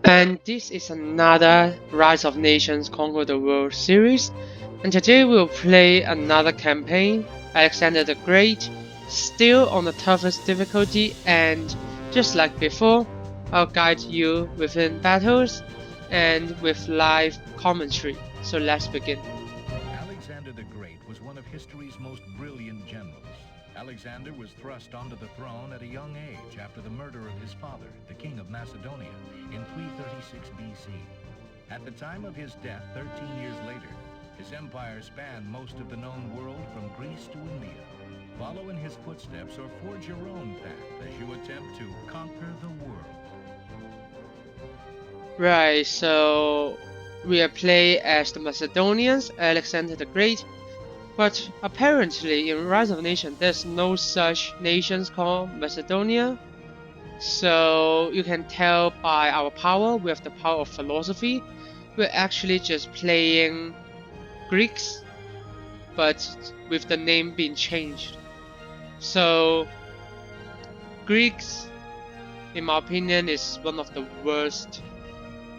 And this is another Rise of Nations Conquer the World series, and today we'll play another campaign, Alexander the Great, still on the toughest difficulty, and just like before, I'll guide you within battles and with live commentary. So let's begin. Alexander the Great was one of history's most brilliant generals. Alexander was thrust onto the throne at a young age after the murder of his father, the king of Macedonia, in 336 BC. At the time of his death, 13 years later, his empire spanned most of the known world from Greece to India. Follow in his footsteps or forge your own path as you attempt to conquer the world. Right, so we are playing as the Macedonians, Alexander the Great. But apparently in Rise of Nations there's no such nations called Macedonia. So you can tell by our power, we have the power of philosophy. We're actually just playing Greeks, but with the name being changed. So Greeks, in my opinion, is one of the worst.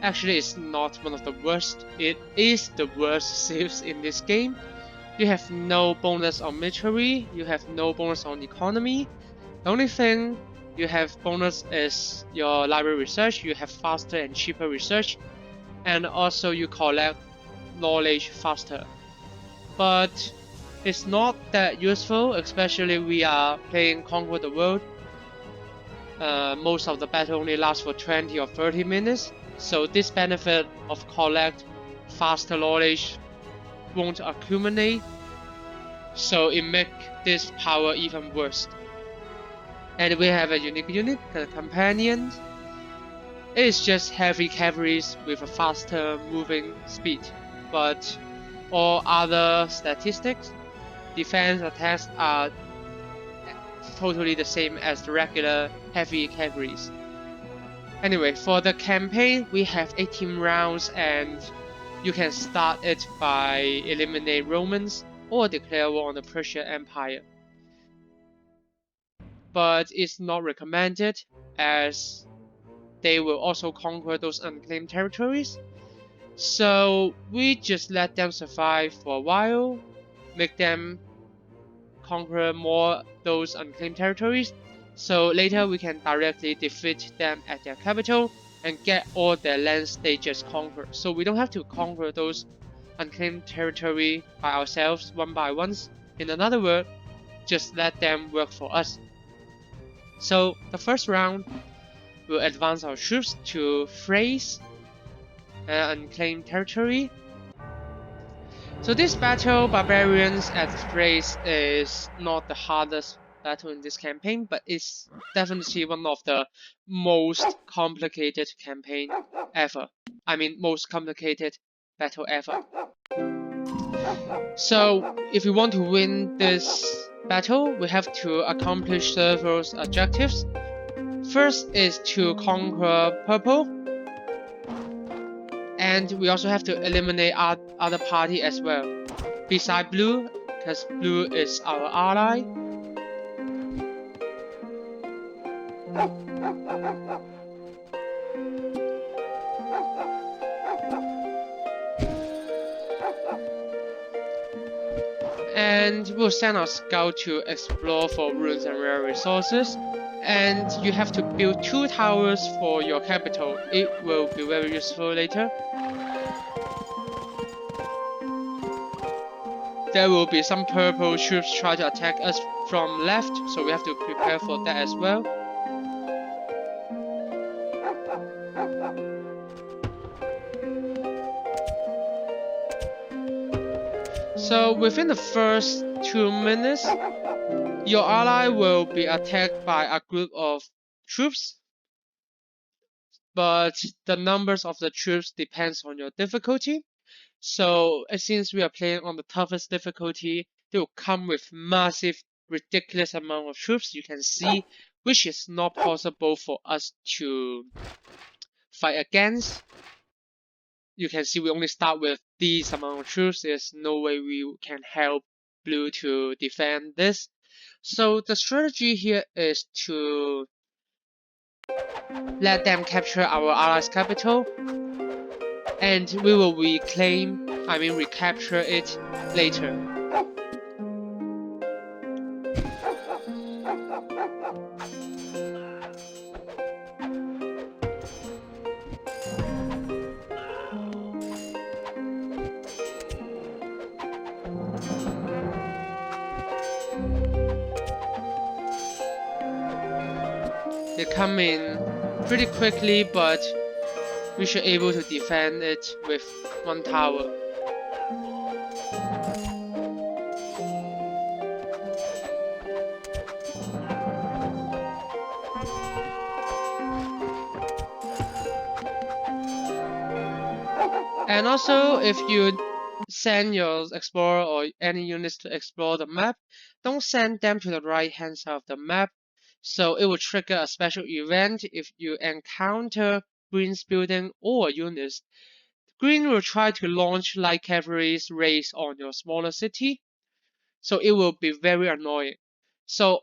Actually, it's not one of the worst. It is the worst civs in this game. You have no bonus on military, you have no bonus on economy. The only thing you have bonus is your library research, you have faster and cheaper research, and also you collect knowledge faster. But it's not that useful, especially we are playing Conquer the World. Most of the battle only lasts for 20 or 30 minutes, so this benefit of collect faster knowledge won't accumulate, so it makes this power even worse. And we have a unique unit, the companion. It is just heavy cavalries with a faster moving speed, but all other statistics, defense attacks are totally the same as the regular heavy cavalries. Anyway, for the campaign, we have 18 rounds and you can start it by eliminate Romans or declare war on the Persian Empire. But it's not recommended as they will also conquer those unclaimed territories. So we just let them survive for a while, make them conquer more those unclaimed territories, so later we can directly defeat them at their capital and get all their lands they just conquered. So we don't have to conquer those unclaimed territory by ourselves one by one. In another word, just let them work for us. So the first round, we'll advance our troops to Thrace, unclaimed territory. So this battle, Barbarians at Thrace, is not the hardest battle in this campaign, but it's definitely one of the most complicated campaign ever. I mean, most complicated battle ever. So if we want to win this battle, we have to accomplish several objectives. First is to conquer purple, and we also have to eliminate other party as well, beside blue, because blue is our ally. And we'll send our scout to explore for ruins and rare resources. And you have to build 2 towers for your capital. It will be very useful later. There will be some purple troops try to attack us from left, so we have to prepare for that as well. So within the first 2 minutes, your ally will be attacked by a group of troops, but the numbers of the troops depends on your difficulty. So since we are playing on the toughest difficulty, they will come with massive, ridiculous amount of troops, you can see, which is not possible for us to fight against. You can see we only start with these amount of troops. There's no way we can help blue to defend this. So the strategy here is to let them capture our allies' capital, and we will recapture it later. They come in pretty quickly, but we should be able to defend it with one tower. And also, if you send your explorer or any units to explore the map, don't send them to the right hand side of the map. So it will trigger a special event if you encounter Green's building or units. Green will try to launch light cavalry's raids on your smaller city, so it will be very annoying. So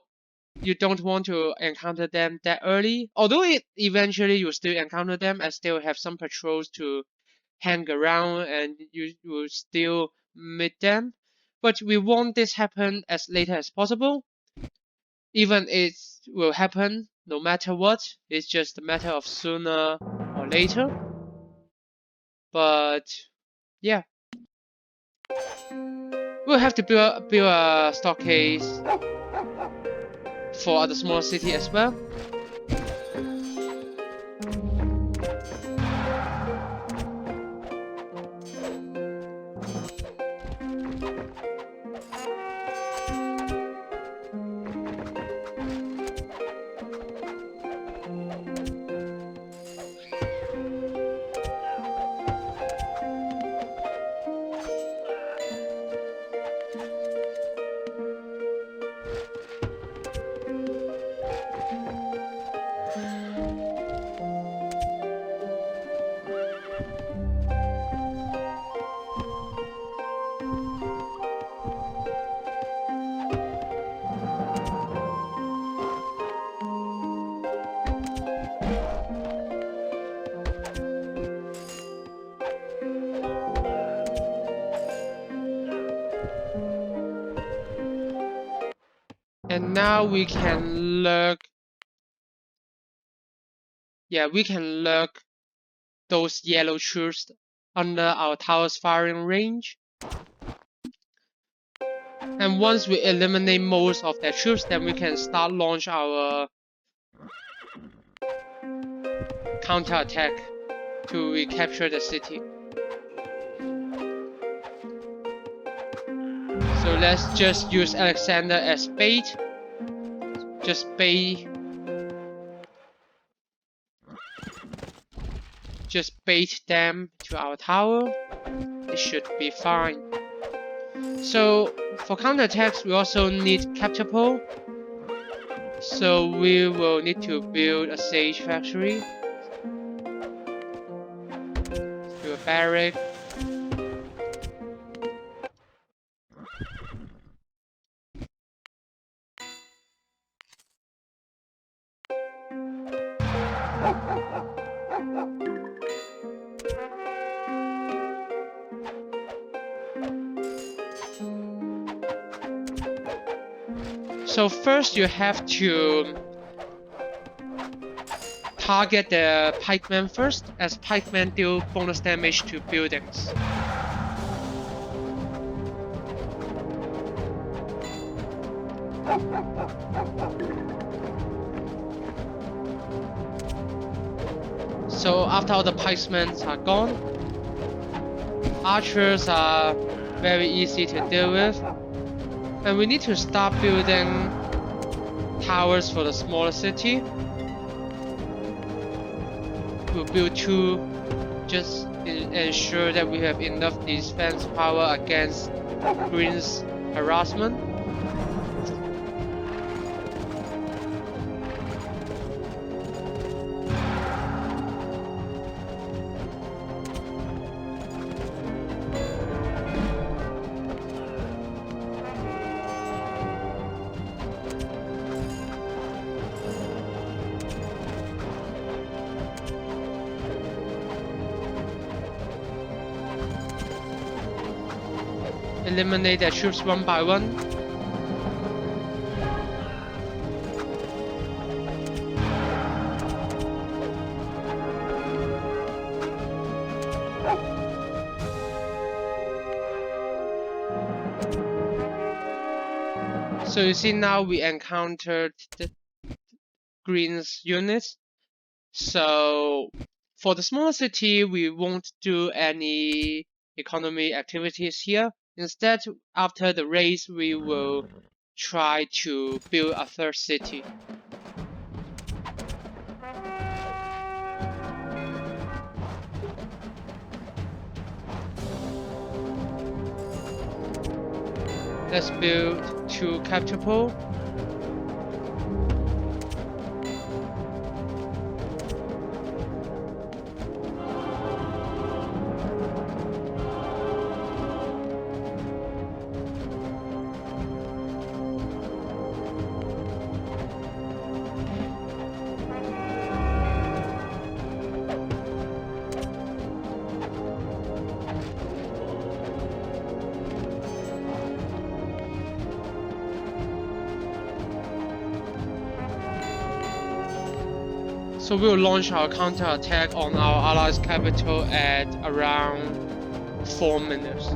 you don't want to encounter them that early, although eventually you still encounter them as they will have some patrols to hang around and you will still meet them. But we want this happen as later as possible. Even it will happen no matter what, it's just a matter of sooner or later. But yeah, we'll have to build a stockade for the small city as well. And now we can lurk. Yeah, we can lurk those yellow troops under our tower's firing range. And once we eliminate most of their troops, then we can start launch our counterattack to recapture the city. So let's just use Alexander as bait. Just bait them to our tower. It should be fine. So for counterattacks, we also need catapult. So we will need to build a siege factory, do a barrack. So first you have to target the pikemen first, as pikemen deal bonus damage to buildings. So after all the pikemen are gone, archers are very easy to deal with. And we need to start building towers for the smaller city. We'll build 2 just to ensure that we have enough defense power against Green's harassment. eliminate their troops one by one. So you see now we encountered the Green's units. So for the smaller city, we won't do any economy activities here. Instead, after the race, we will try to build a third city. Let's build 2 catapults. So we will launch our counterattack on our allies' capital at around 4 minutes.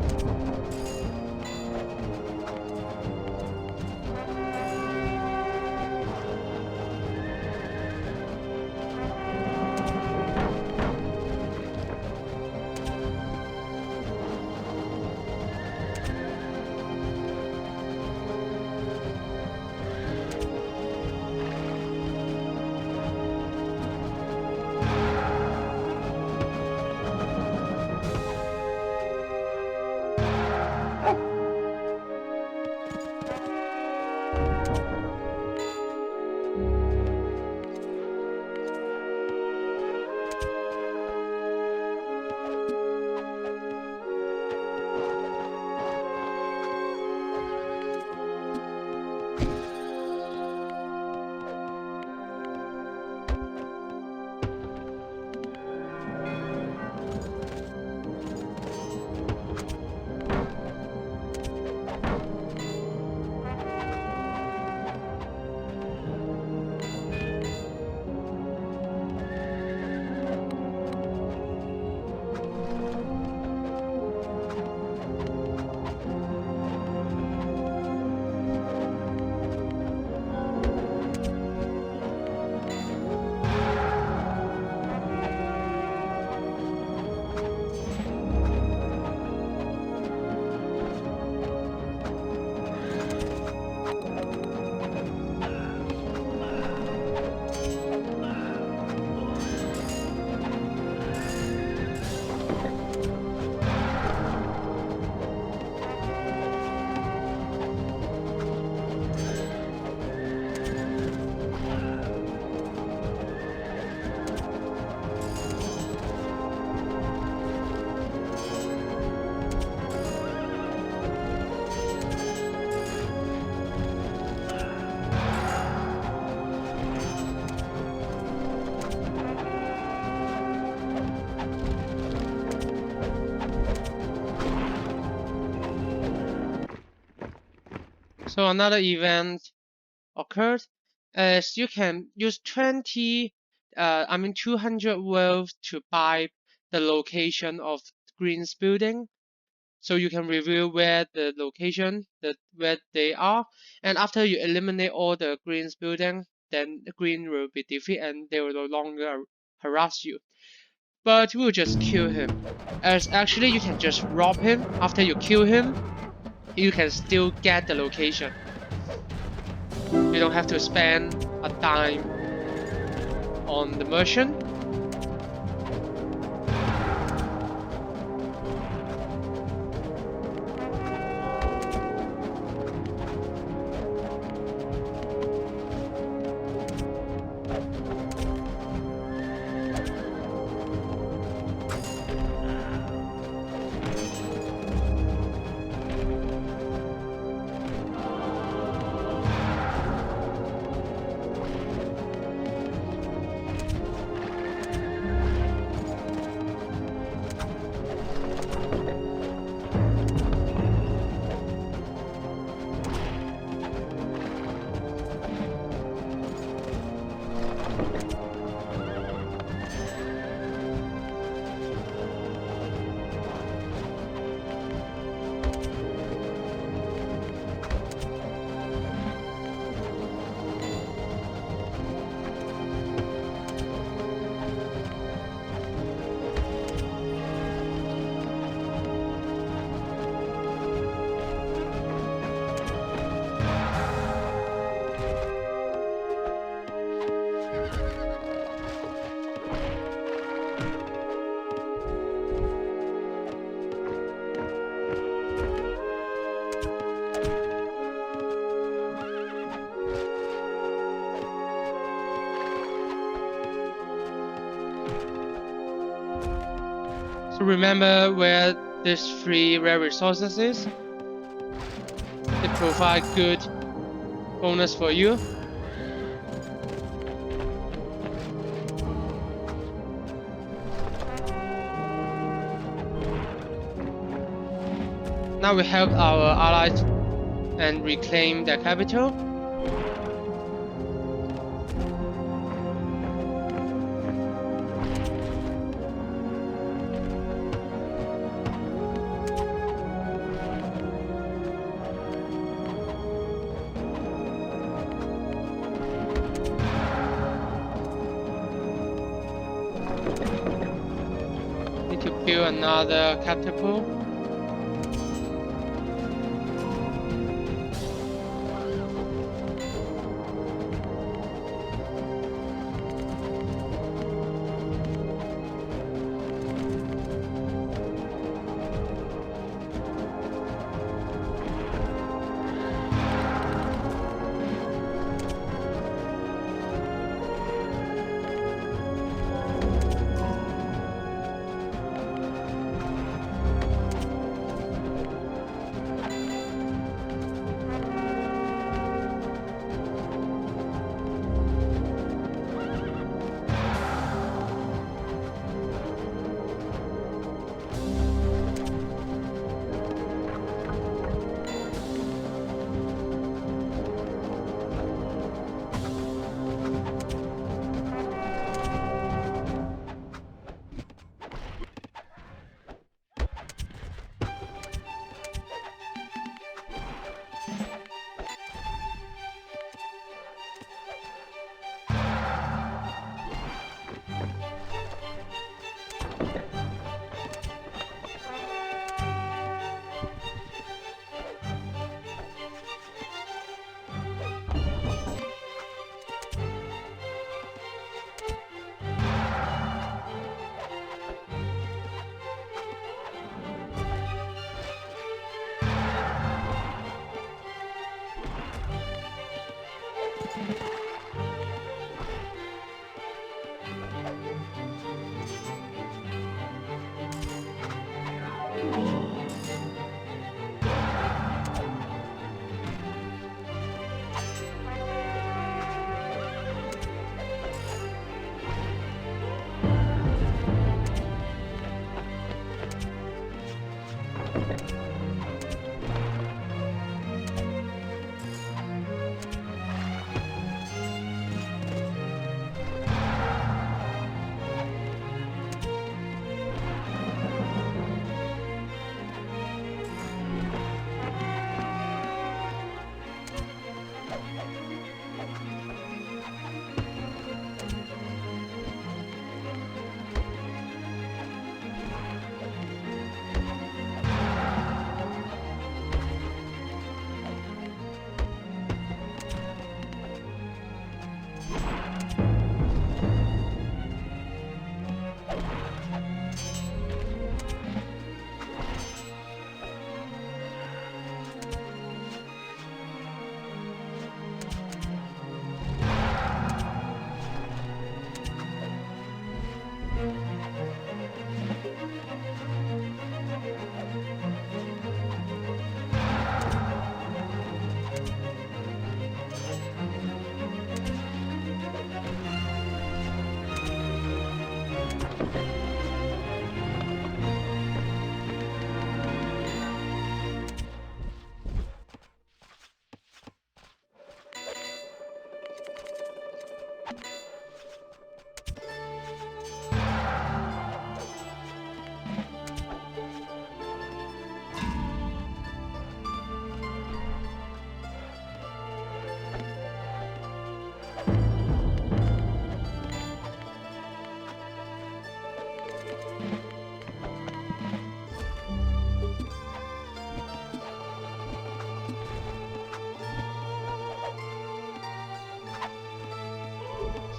So another event occurred as you can use 200 wealth to buy the location of Green's building. So you can reveal where the location, where they are, and after you eliminate all the Green's building, then the Green will be defeated and they will no longer harass you. But we'll just kill him, as actually you can just rob him. After you kill him, you can still get the location. You don't have to spend a dime on the merchant. So remember where these 3 rare resources is. They provide good bonus for you. Now we help our allies and reclaim their capital. Need to build another catapult.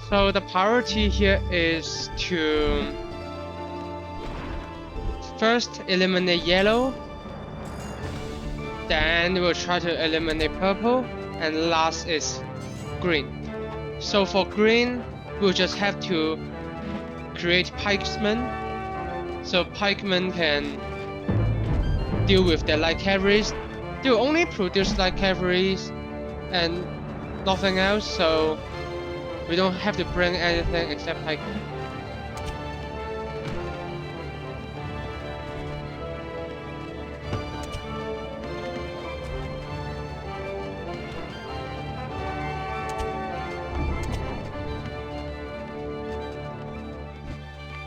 So the priority here is to first eliminate yellow, then we'll try to eliminate purple, and last is green. So for green, we'll just have to create pikemen, so pikemen can deal with the light cavalries. They will only produce light cavalries and nothing else, so we don't have to bring anything except pikemen.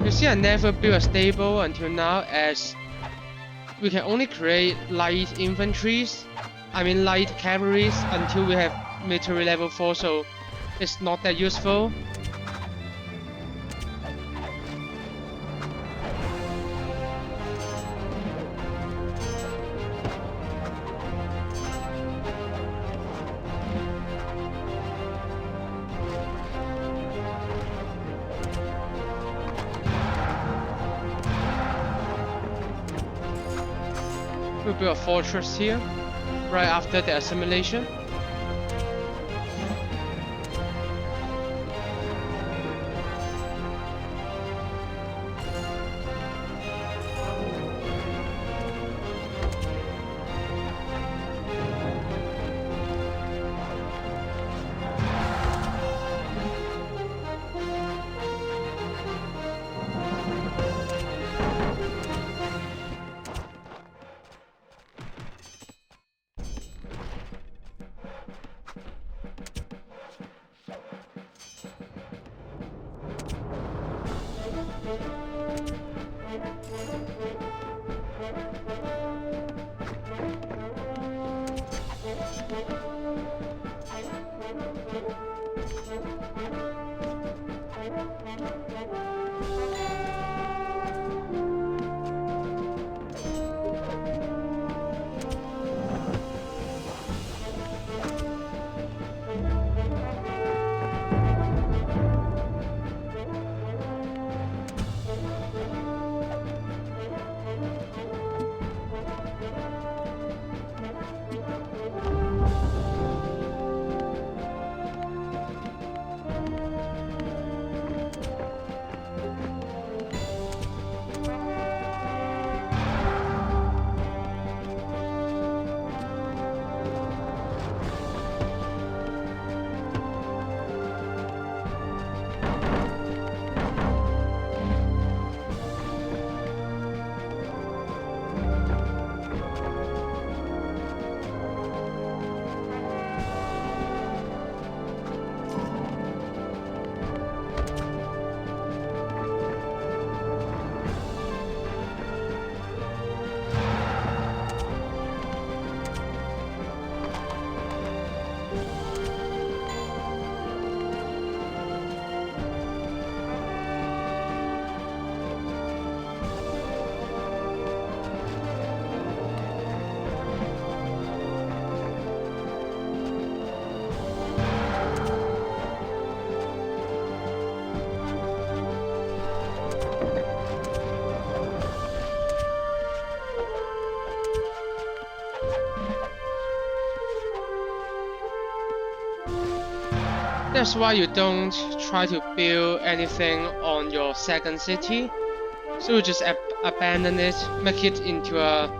You see, I never built a stable until now, as we can only create light light cavalries until we have military level 4, so it's not that useful. We build a fortress here, right after the assimilation. That's why you don't try to build anything on your second city. So you just abandon it, make it into a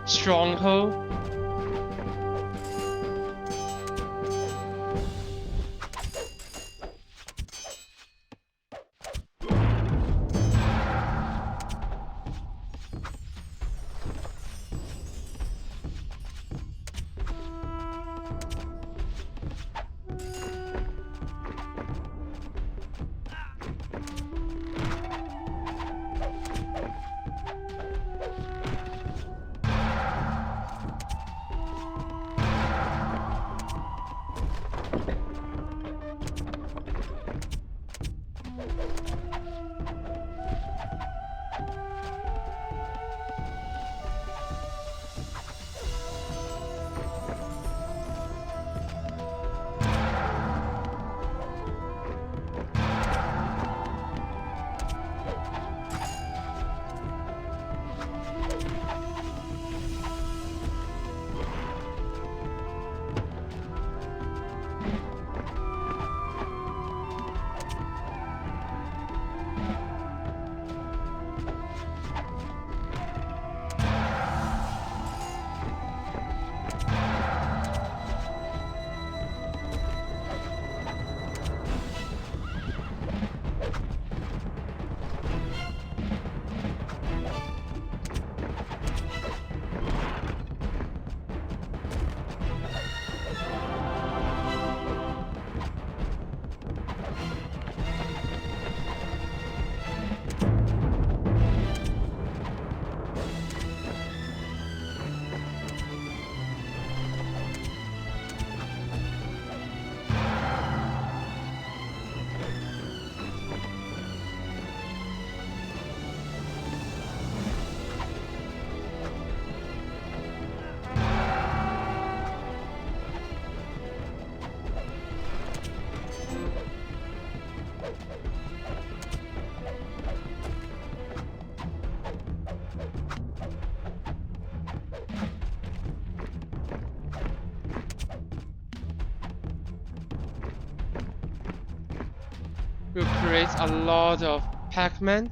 stronghold. will create a lot of Pac-Man.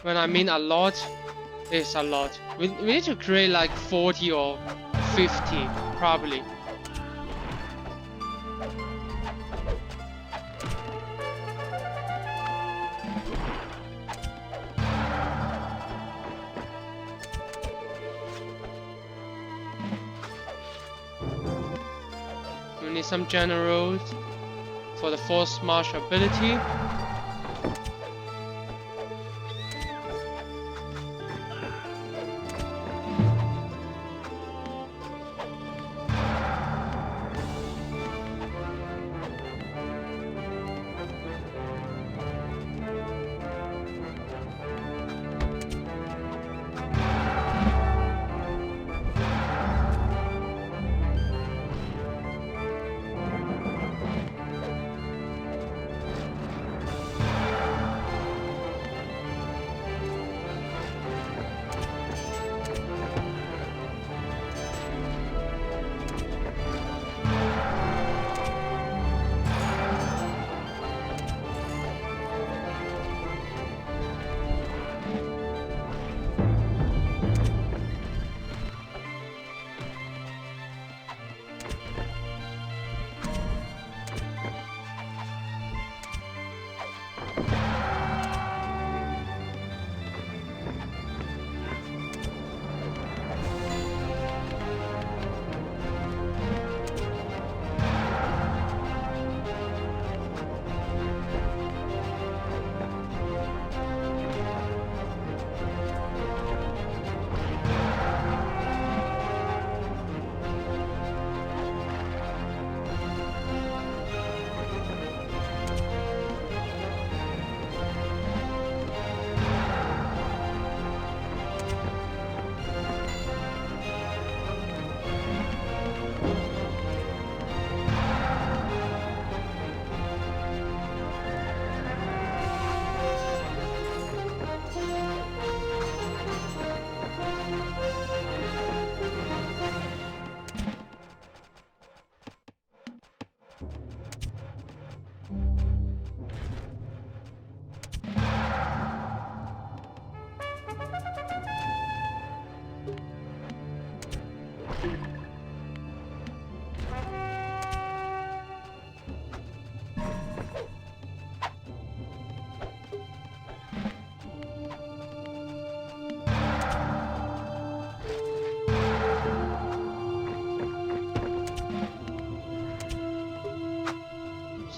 When I mean a lot, it's a lot. We need to create like 40 or 50, probably. We need some generals for the force march ability.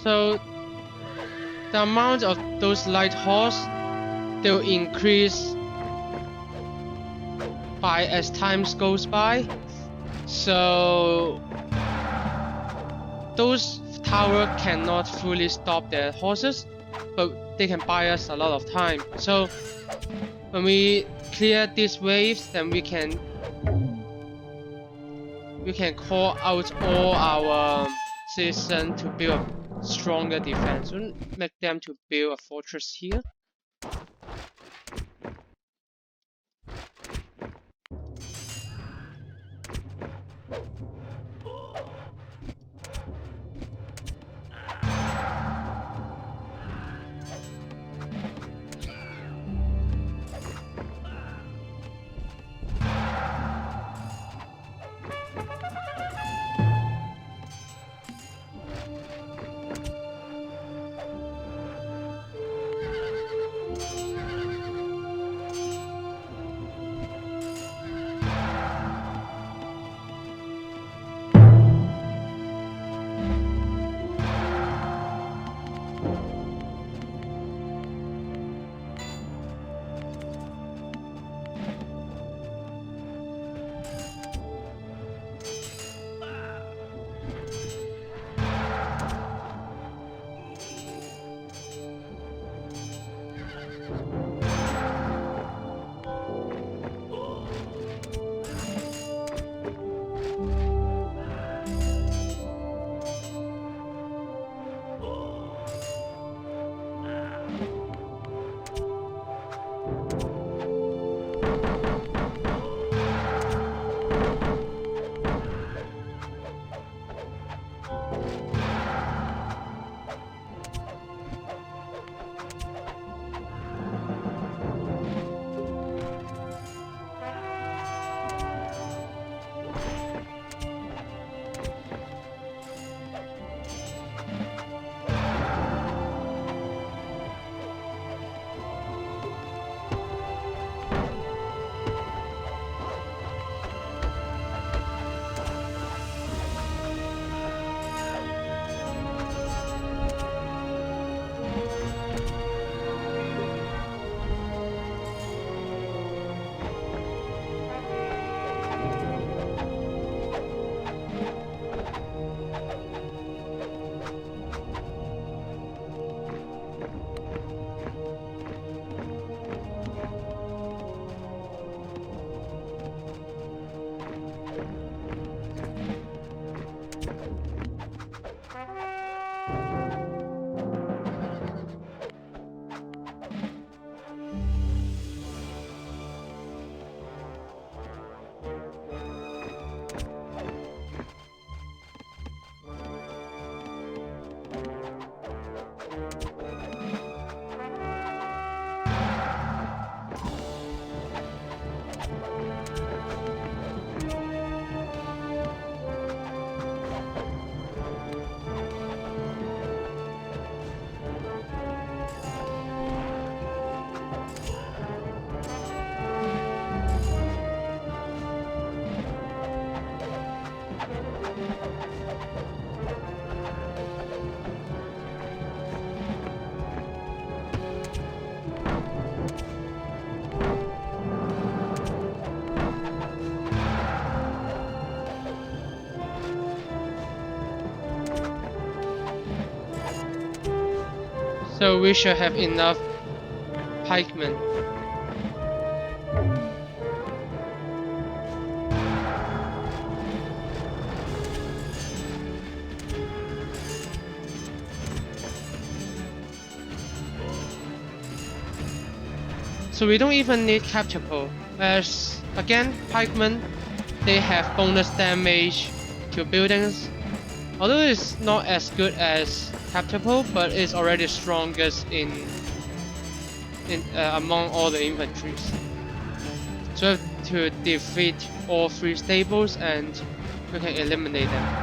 So the amount of those light horse, they'll increase by as time goes by. So those tower cannot fully stop their horses, but they can buy us a lot of time. So when we clear these waves, then we can call out all our citizens to build a stronger defense. We'll make them to build a fortress here. So we should have enough pikemen. So we don't even need catapult, as again, pikemen, they have bonus damage to buildings. Although it's not as good as catapult, but it's already strongest in among all the infantries. So we have to defeat all 3 stables and we can eliminate them.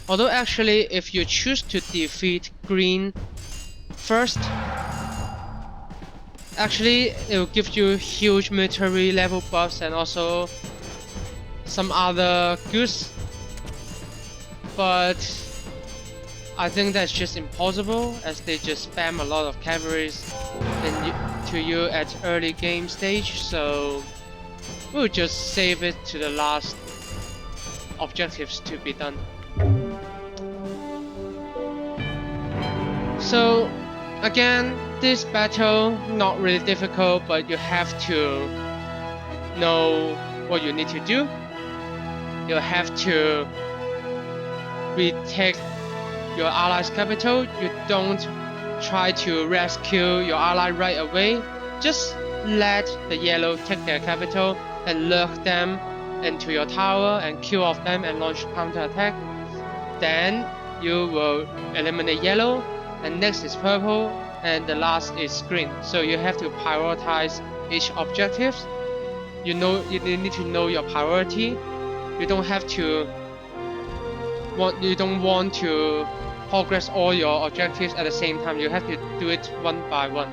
Although actually, if you choose to defeat green first, actually it will give you huge military level buffs and also some other goods. But I think that's just impossible, as they just spam a lot of cavalry to you at early game stage. So we'll just save it to the last objectives to be done. So again, this battle not really difficult, but you have to know what you need to do. You have to retake your allies' capital. You don't try to rescue your ally right away. Just let the yellow take their capital and lure them into your tower and kill off them and launch counterattack. Then you will eliminate yellow, and next is purple, and the last is green. So you have to prioritize each objective. You need to know your priority. You don't want to progress all your objectives at the same time. You have to do it one by one.